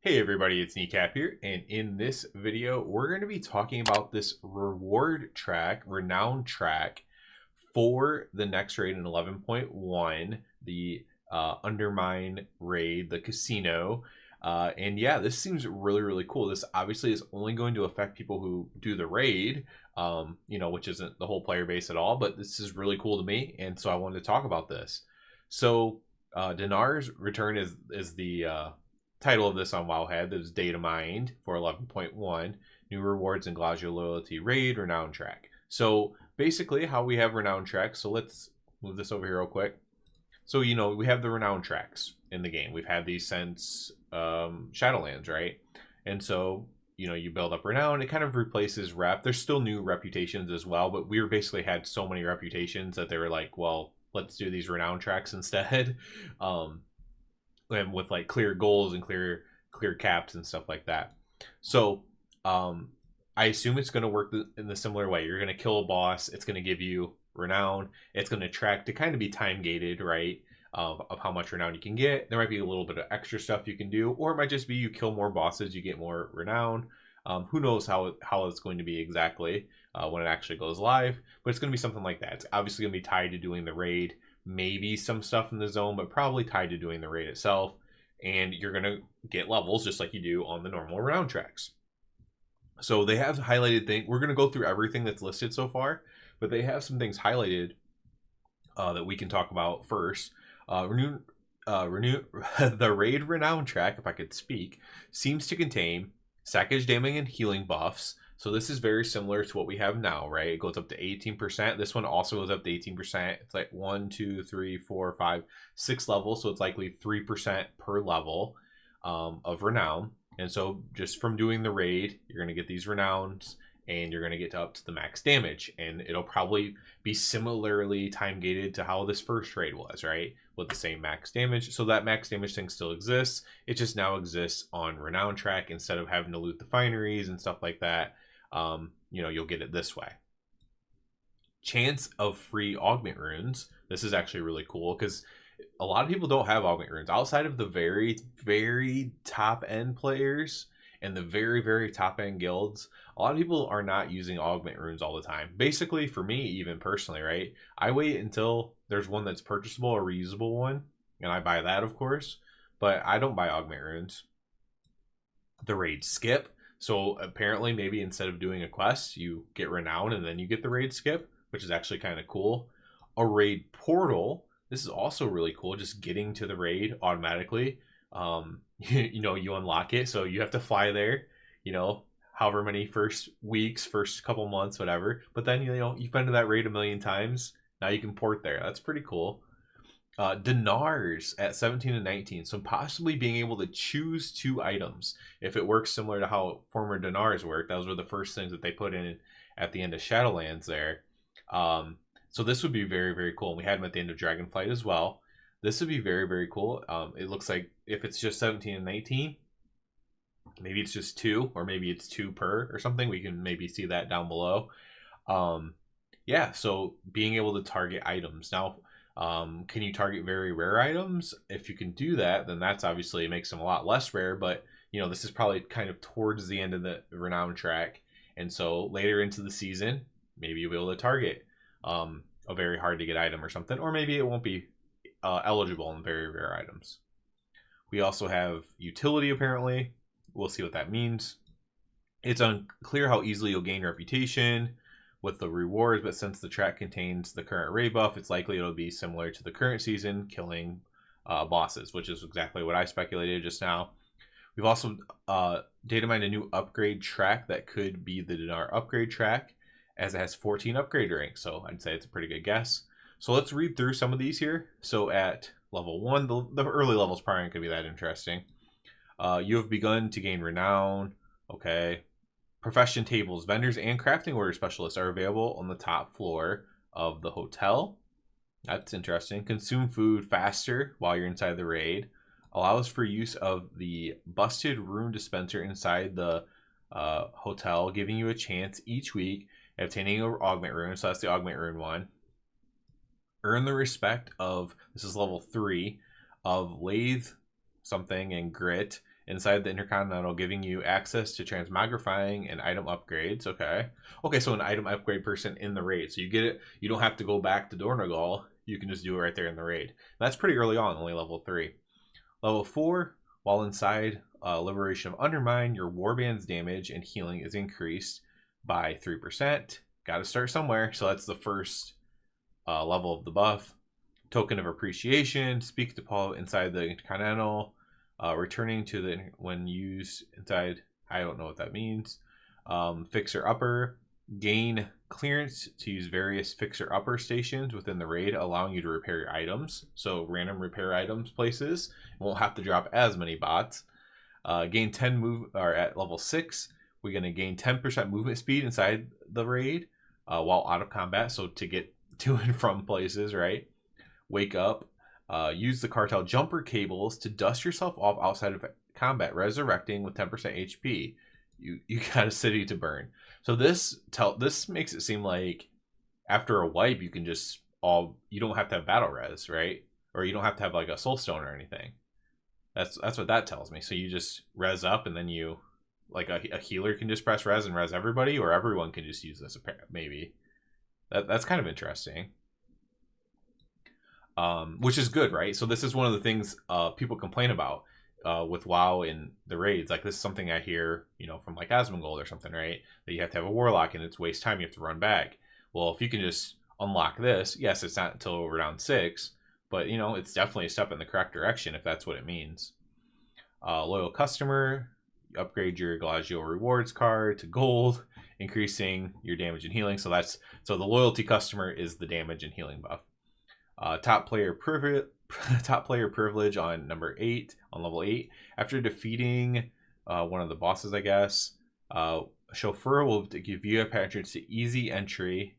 Hey everybody, it's Kneecap here, and in this video, we're going to be talking about this reward track, Renown track, for the next raid in 11.1, the Undermine raid, the casino. And yeah, this seems really cool. This obviously is only going to affect people who do the raid, which isn't the whole player base at all, but this is really cool to me, and so I wanted to talk about this. So, Dinar's return is the title of this on Wowhead. There's data mined for 11.1, new rewards and Gladio loyalty raid, Renown track. So basically how we have Renown tracks. So let's move this over here real quick. So, we have the Renown tracks in the game. We've had these since Shadowlands, right? And so, you build up Renown. It kind of replaces rep. There's still new reputations as well, but we basically had so many reputations that they were like, well, let's do these Renown tracks instead. And with like clear goals and clear caps and stuff like that. So I assume it's going to work in the similar way. You're going to kill a boss. It's going to give you Renown. It's going to track to kind of be time gated, right? Of how much Renown you can get. There might be a little bit of extra stuff you can do, or it might just be you kill more bosses, you get more Renown. Who knows how it's going to be exactly when it actually goes live, but it's going to be something like that. It's obviously going to be tied to doing the raid, maybe some stuff in the zone, but probably tied to doing the raid itself. And you're going to get levels just like you do on the normal Renown tracks. So they have highlighted things. We're going to go through everything that's listed so far, but they have some things highlighted that we can talk about first. Renew the raid Renown track, if I could speak, seems to contain sackage, damage, and healing buffs. So this is very similar to what we have now, right? It goes up to 18%. This one also goes up to 18%. It's like 1, 2, 3, 4, 5, 6 levels. So it's likely 3% per level of Renown. And so just from doing the raid, you're going to get these Renowns, and you're going to get up to the max damage. And it'll probably be similarly time gated to how this first raid was, right? With the same max damage. So that max damage thing still exists. It just now exists on Renown track instead of having to loot the fineries and stuff like that. You'll get it this way. Chance of free augment runes. This is actually really cool because a lot of people don't have augment runes outside of the very top end players and the very top end guilds. A lot of people are not using augment runes all the time. Basically, for me, even personally, right? I wait until there's one that's purchasable, a reusable one, and I buy that, of course. But I don't buy augment runes. The raid skip. So apparently, maybe instead of doing a quest, you get Renown and then you get the raid skip, which is actually kind of cool. A raid portal. This is also really cool. Just getting to the raid automatically. You unlock it, so you have to fly there. However many first weeks, first couple months, whatever. But then you've been to that raid a million times. Now you can port there. That's pretty cool. Dinars at 17 and 19. So possibly being able to choose 2 items if it works similar to how former Dinars worked. Those were the first things that they put in at the end of Shadowlands there. So this would be very cool. And we had them at the end of Dragonflight as well. This would be very cool. It looks like if it's just 17 and 19, maybe it's just 2, or maybe it's 2 per or something. We can maybe see that down below. Yeah, so being able to target items. Now, can you target very rare items? If you can do that, then that's obviously makes them a lot less rare, but this is probably kind of towards the end of the Renown track. And so later into the season, maybe you'll be able to target a very hard to get item or something, or maybe it won't be eligible in very rare items. We also have utility, apparently. We'll see what that means. It's unclear how easily you'll gain reputation with the rewards, but since the track contains the current raid buff, it's likely it'll be similar to the current season, killing bosses, which is exactly what I speculated just now. We've also data mined a new upgrade track that could be the Dinar upgrade track, as it has 14 upgrade ranks, so I'd say it's a pretty good guess. So let's read through some of these here. So at level 1, the early levels probably aren't going to be that interesting. You have begun to gain Renown. Okay. Profession tables, vendors, and crafting order specialists are available on the top floor of the hotel. That's interesting. Consume food faster while you're inside the raid. Allows for use of the busted rune dispenser inside the hotel, giving you a chance each week at obtaining an augment rune. So that's the augment rune one. Earn the respect of, this is level 3, of lathe something and grit inside the Intercontinental, giving you access to transmogrifying and item upgrades. Okay, so an item upgrade person in the raid. So you get it. You don't have to go back to Dornogal. You can just do it right there in the raid. That's pretty early on, only level 3. Level 4, while inside Liberation of Undermine, your Warband's damage and healing is increased by 3%. Got to start somewhere. So that's the first level of the buff. Token of Appreciation, speak to Paul inside the Intercontinental, returning to the when used inside. I don't know what that means. Fixer Upper, gain clearance to use various Fixer Upper stations within the raid, allowing you to repair your items. So random repair items places won't have to drop as many bots. Gain 10 move, or at level 6, we're gonna gain 10% movement speed inside the raid while out of combat. So to get to and from places, right? Wake up. Use the cartel jumper cables to dust yourself off outside of combat, resurrecting with 10% HP. You got a city to burn. So this makes it seem like after a wipe you can just you don't have to have battle res, right? Or you don't have to have like a soul stone or anything. That's what that tells me. So you just res up, and then you like a healer can just press res and res everybody, or everyone can just use this maybe. That's kind of interesting. Which is good, right? So this is one of the things people complain about with WoW in the raids. Like this is something I hear, from like Asmongold or something, right? That you have to have a warlock and it's waste time. You have to run back. Well, if you can just unlock this, yes, it's not until we're down 6, but it's definitely a step in the correct direction if that's what it means. Loyal customer, you upgrade your Glagio rewards card to gold, increasing your damage and healing. So the loyalty customer is the damage and healing buff. Top player privilege on level 8. After defeating one of the bosses, I guess, chauffeur will give you a package to easy entry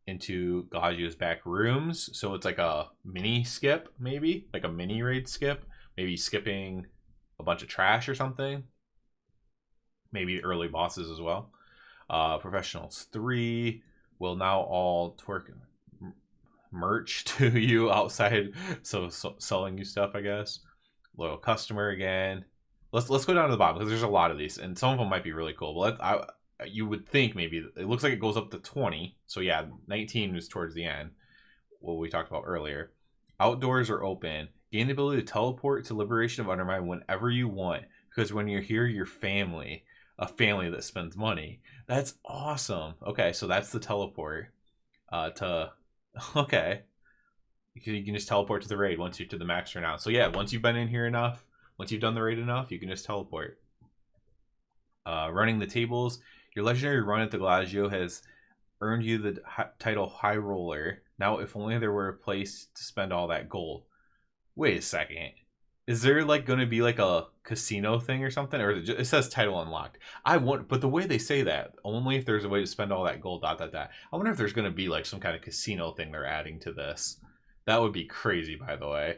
into Glagio's back rooms. So it's like a mini skip, maybe like a mini raid skip, maybe skipping a bunch of trash or something, maybe early bosses as well. Professionals 3 will now all twerk merch to you outside, so selling you stuff, I guess. Loyal customer again. Let's go down to the bottom because there's a lot of these, and some of them might be really cool. But you would think maybe it looks like it goes up to 20. So yeah, 19 was towards the end, what we talked about earlier. Outdoors are open. Gain the ability to teleport to Liberation of Undermine whenever you want, because when you're here, your family, a family that spends money. That's awesome. Okay, so that's the teleport to. Okay, you can just teleport to the raid once you're to the max Renown. So yeah, once you've been in here enough, once you've done the raid enough, you can just teleport. Running the tables, your legendary run at the Glagio has earned you the title High Roller. Now, if only there were a place to spend all that gold. Wait a second. Is there like going to be like a casino thing or something, or it says title unlocked? But the way they say that, only if there's a way to spend all that gold. I wonder if there's going to be like some kind of casino thing they're adding to this. That would be crazy, by the way.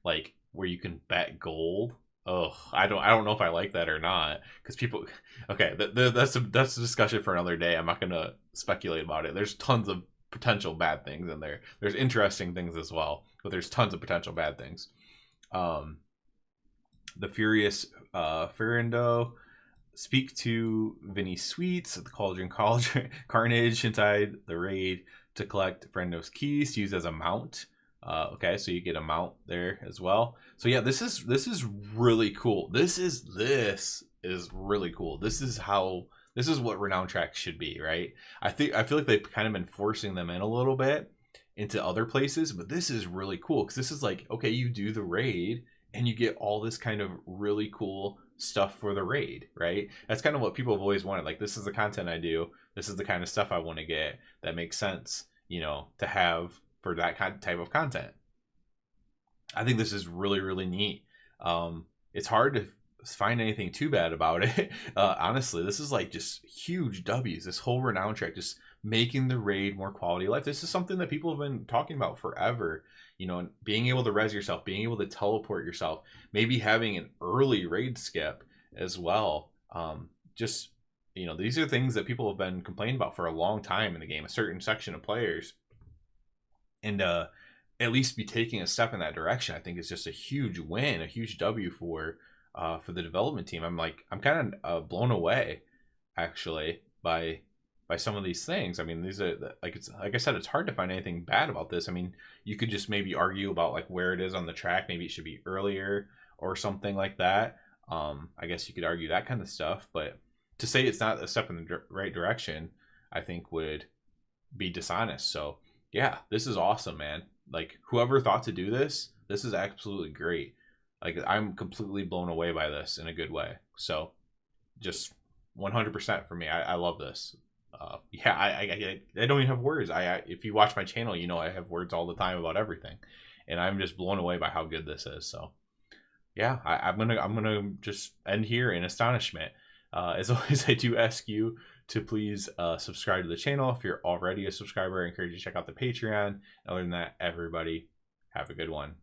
Like where you can bet gold. Oh, I don't know if I like that or not, because people. Okay, that's a discussion for another day. I'm not going to speculate about it. There's tons of potential bad things in there. There's interesting things as well, but there's tons of potential bad things. The Furious Ferrando, speak to Vinny Sweets at the Cauldron Carnage inside the raid to collect Ferrando's keys to use as a mount. Okay, so you get a mount there as well. So yeah, this is really cool. This is really cool. This is what Renown tracks should be, right? I feel like they've kind of been forcing them in a little bit into other places, but this is really cool because this is like, okay, you do the raid and you get all this kind of really cool stuff for the raid, right? That's kind of what people have always wanted. Like, this is the content I do. This is the kind of stuff I want to get that makes sense, to have for that type of content. I think this is really, really neat. It's hard to find anything too bad about it. Honestly, this is like just huge W's. This whole Renown track, just making the raid more quality of life. This is something that people have been talking about forever. Being able to res yourself, being able to teleport yourself, maybe having an early raid skip as well. These are things that people have been complaining about for a long time in the game, a certain section of players. And at least be taking a step in that direction, I think is just a huge win, a huge W for for the development team. I'm kind of blown away actually by some of these things. I mean, these are like I said, it's hard to find anything bad about this. I mean, you could just maybe argue about like where it is on the track. Maybe it should be earlier or something like that. I guess you could argue that kind of stuff, but to say it's not a step in the right direction, I think would be dishonest. So yeah, this is awesome, man. Like whoever thought to do this, this is absolutely great. Like I'm completely blown away by this in a good way. So just 100% for me. I love this. Yeah, I don't even have words. If you watch my channel, you know I have words all the time about everything, and I'm just blown away by how good this is. So yeah, I'm gonna just end here in astonishment. As always, I do ask you to please subscribe to the channel if you're already a subscriber. I encourage you to check out the Patreon. Other than that, everybody have a good one.